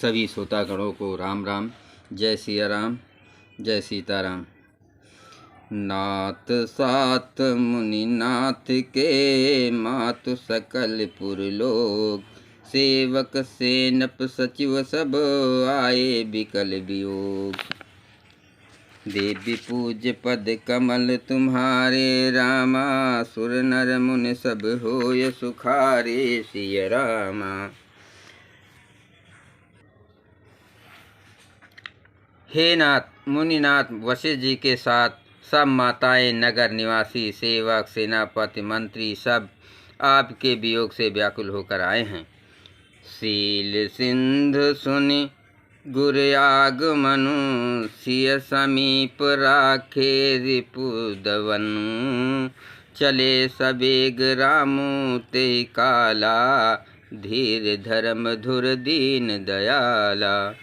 सभी श्रोतागणों को राम राम। जय सिया राम, जय सीताराम। नाथ सात मुनि नाथ के, मातु सकल पुरलोक। सेवक सेनप सचिव सब, आए बिकल वियोग। देवी पूज्य पद कमल तुम्हारे, रामा। सुर नर मुनि सब होय सुखारे, सिया रामा। हे नाथ मुनिनाथ वशिष्ठ जी के साथ सब माताएं, नगर निवासी, सेवक, सेनापति, मंत्री सब आपके वियोग से व्याकुल होकर आए हैं। शील सिंधु सुनि गुर आगमनु, सिय समीप राखे रिपुदवनु। चले सबेग रामु ते काला, धीर धर्म धुर दीन दयाला।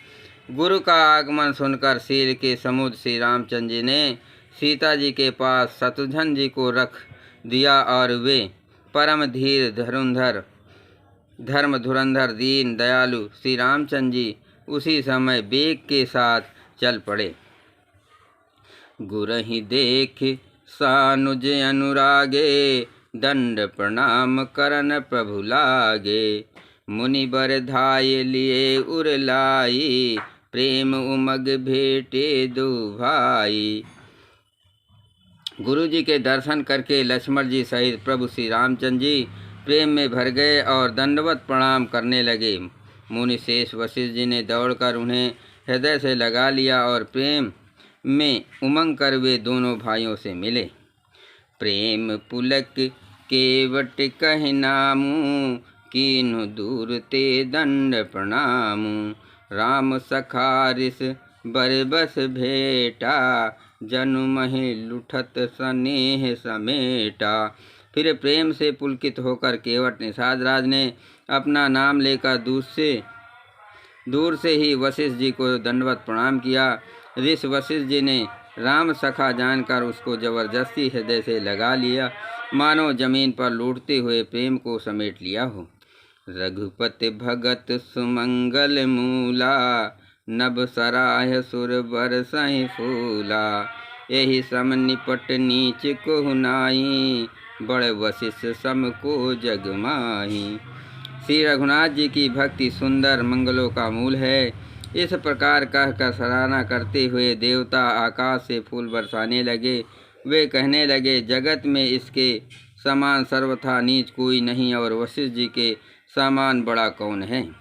गुरु का आगमन सुनकर शील के समुद्र श्री रामचंद्र जी ने सीता जी के पास शत्रुघ्न जी को रख दिया और वे परम धीर धर्म धुरंधर दीन दयालु श्री रामचंद्र जी उसी समय वेग के साथ चल पड़े। गुरहि देख सानुज अनुरागे, दंड प्रणाम करन प्रभु लागे। मुनि बर धाय लिए उर लाई, प्रेम उमग भेटे दो भाई। गुरु जी के दर्शन करके लक्ष्मण जी सहित प्रभु श्री रामचंद्र जी प्रेम में भर गए और दंडवत प्रणाम करने लगे। मुनि शेष वशिष्ठ जी ने दौड़कर उन्हें हृदय से लगा लिया और प्रेम में उमंग कर वे दोनों भाइयों से मिले। प्रेम पुलक केवट कहि नामु, कीन्हु दूर ते दंड प्रणामु। राम सखारिस बरबस भेटा, जनु महि लुठत स्नेह समेटा। फिर प्रेम से पुलकित होकर केवट निषाद राज ने अपना नाम लेकर दूर से ही वशिष्ठ जी को दंडवत प्रणाम किया। ऋषि वशिष्ठ जी ने राम सखा जानकर उसको जबरदस्ती हृदय से लगा लिया, मानो जमीन पर लूटते हुए प्रेम को समेट लिया हो। रघुपति भगत सुमंगल मूला, नभ सराह सुर बरसहि फूला। यही सम निपट नीच को नाई, बड़ वशिष्ठ सम को जग माही। श्री रघुनाथ जी की भक्ति सुंदर मंगलों का मूल है। इस प्रकार कहकर सराहना करते हुए देवता आकाश से फूल बरसाने लगे। वे कहने लगे, जगत में इसके समान सर्वथा नीच कोई नहीं और वशिष्ठ जी के समान बड़ा कौन है।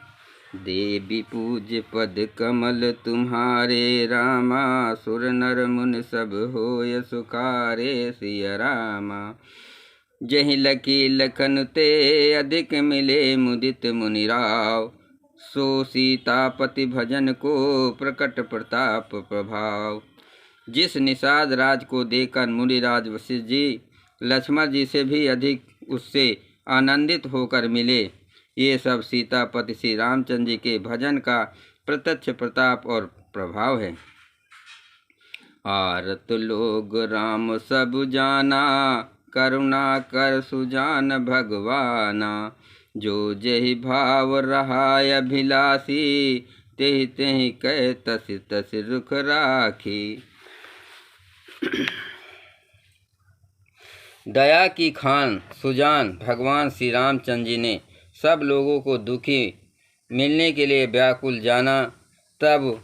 देवी पूज्य पद कमल तुम्हारे, रामा। सुर नर मुनि सब होय सुखारे, सिया रामा। जहि लकी लखन ते अधिक मिले, मुदित मुनिराव। सो सीतापति भजन को प्रकट प्रताप प्रभाव। जिस निषाद राज को देखकर मुनिराज वशिष्ठ जी लक्ष्मण जी से भी अधिक उससे आनंदित होकर मिले, ये सब सीतापति श्री रामचंद्र जी के भजन का प्रत्यक्ष प्रताप और प्रभाव है। आरत लोग राम सब जाना, करुणा कर सुजान भगवाना। जो जहि भाव रहा अभिलाषी, तेहि तेहि कह तस तस रुख राखी। दया की खान सुजान भगवान श्री रामचंद्र जी ने सब लोगों को दुखी मिलने के लिए व्याकुल जाना। तब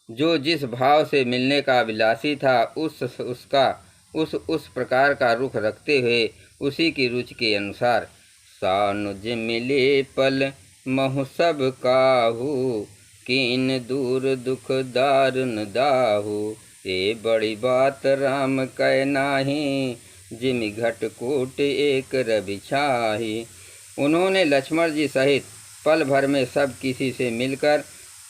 जो जिस भाव से मिलने का अभिलाषी था उस प्रकार का रुख रखते हुए उसी की रुचि के अनुसार सानुज मिले पल महु सब काहू, कीन दूर दुख दारुन दाहू। ये बड़ी बात राम कह नाही, जिमि घट कोट एक रवि छाही। उन्होंने लक्ष्मण जी सहित पल भर में सब किसी से मिलकर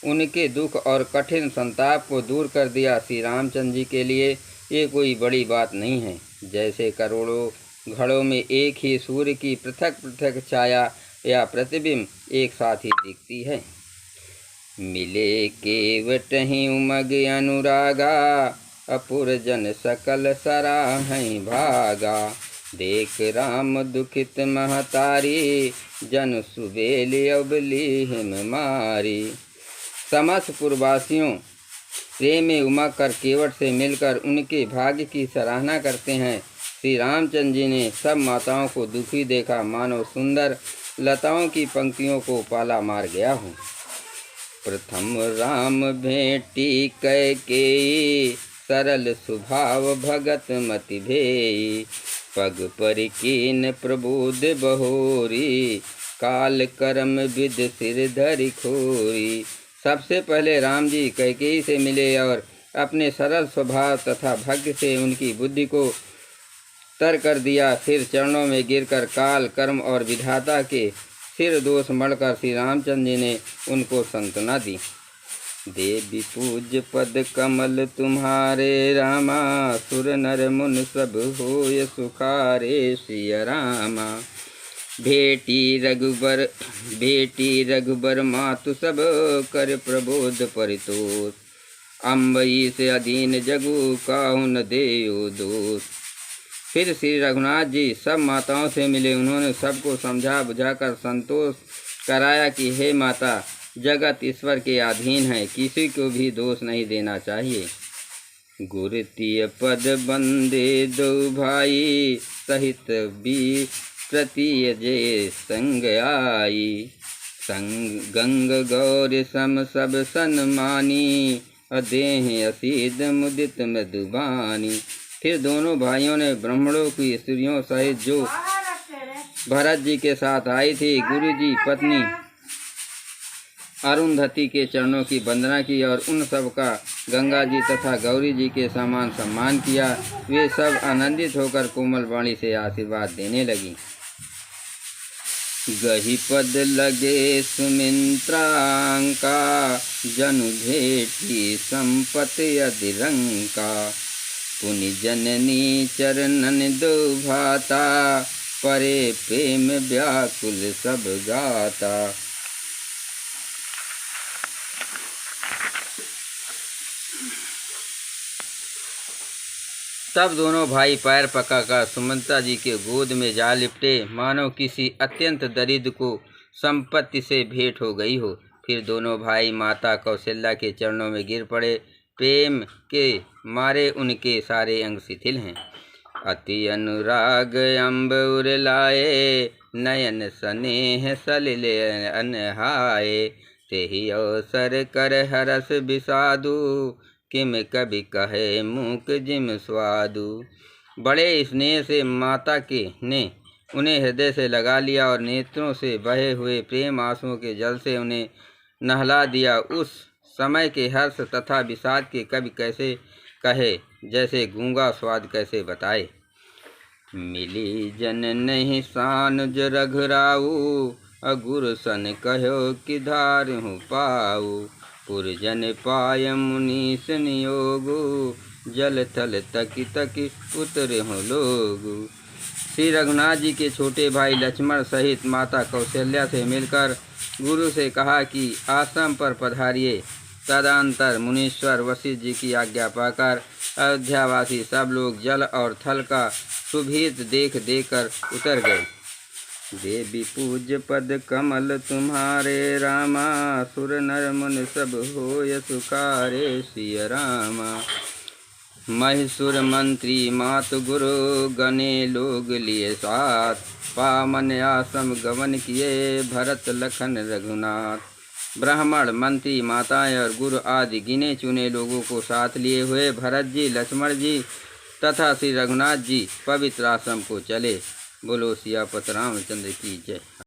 उनके दुख और कठिन संताप को दूर कर दिया। श्री रामचंद्र जी के लिए ये कोई बड़ी बात नहीं है। जैसे करोड़ों घड़ों में एक ही सूर्य की पृथक पृथक छाया या प्रतिबिंब एक साथ ही दिखती है। मिले केवट ही उमग अनुरागा, अपुर जन सकल सराहै भागा। देख राम दुखित महतारी, जन सुबेल अबली हिम मारी। समस्त पुरवासियों प्रेम में उमग कर केवट से मिलकर उनके भाग्य की सराहना करते हैं। श्री रामचंद्र जी ने सब माताओं को दुखी देखा, मानो सुंदर लताओं की पंक्तियों को पाला मार गया हूँ। प्रथम राम भेटी कैकेयी, सरल स्वभाव भगत मति भेई। पग पर कीन प्रबोध बहोरी, काल कर्म विद सिर धरि खोरी। सबसे पहले राम जी कैकेयी से मिले और अपने सरल स्वभाव तथा भाग्य से उनकी बुद्धि को तर कर दिया। फिर चरणों में गिरकर काल कर्म और विधाता के सिर दोष मढ़कर श्री रामचंद्र जी ने उनको सांत्वना दी। देवी पूज्य पद कमल तुम्हारे रामा, सुर नर मुन सब होय सुखारे सिया रामा। भेटी रघुबर मातु सब, कर प्रबोध परितोष। अम्बई से अधीन जगु काहु न देयो दोष। फिर श्री रघुनाथ जी सब माताओं से मिले। उन्होंने सबको समझा बुझाकर संतोष कराया कि हे माता, जगत ईश्वर के अधीन है, किसी को भी दोष नहीं देना चाहिए। गुरुतीय पद बंदे दो भाई, सहित भी प्रतिय जे संग आई। संग गंग गौर सम सब सन्मानी, अदेह असीद मुदित मधुबानी। फिर दोनों भाइयों ने ब्राह्मणों की स्त्रियों सहित जो भरत जी के साथ आई थी, गुरु जी पत्नी अरुंधति के चरणों की वंदना की और उन सब का गंगा जी तथा गौरी जी के समान सम्मान किया। वे सब आनंदित होकर कोमल वाणी से आशीर्वाद देने लगी। गही पद लगे सुमित्रांका, जनु भेटी संपत्ति अधिरंका। पुनि जननी चरणन दो भाता, परे प्रेम व्याकुल सब गाता। तब दोनों भाई पैर पकाकर सुमंता जी के गोद में जा लिपटे, मानो किसी अत्यंत दरिद्र को संपत्ति से भेंट हो गई हो। फिर दोनों भाई माता कौशल्या के चरणों में गिर पड़े। प्रेम के मारे उनके सारे अंग शिथिल हैं। अति अनुराग अम्ब उरलाए, नयन स्नेह सलिल अनहाए। तेहि अवसर कर हरस विषादु, किम कवि कहे मूक जिम स्वादु। बड़े स्नेह से माता के ने उन्हें हृदय से लगा लिया और नेत्रों से बहे हुए प्रेम आंसुओं के जल से उन्हें नहला दिया। उस समय के हर्ष तथा विषाद के कवि कैसे कहे, जैसे गूंगा स्वाद कैसे बताए। मिली जन नहीं सानुज रघुराऊ, अगुर सन कहो कि धारहु पाऊ। पुरजन पाय मुनीस नियोगु, जल थल तकी तकी उतरे हो लोगु। श्री रघुनाथ जी के छोटे भाई लक्ष्मण सहित माता कौशल्या से मिलकर गुरु से कहा कि आश्रम पर पधारिए। तदंतर मुनीश्वर वशिष्ठ जी की आज्ञा पाकर अयोध्यावासी सब लोग जल और थल का सुभीत देख कर उतर गए। देवी पूज्य पद कमल तुम्हारे रामा, सुर नर मुन सब होय सुखारे सिया रामा। महिषुर मंत्री मातु गुरु, गणे लोग लिए साथ। पावन आश्रम गमन किए, भरत लखन रघुनाथ। ब्राह्मण मंत्री माताएं और गुरु आदि गिने चुने लोगों को साथ लिए हुए भरत जी, लक्ष्मण जी तथा श्री रघुनाथ जी पवित्र आश्रम को चले। बोलो सियापत रामचंद्र की जय।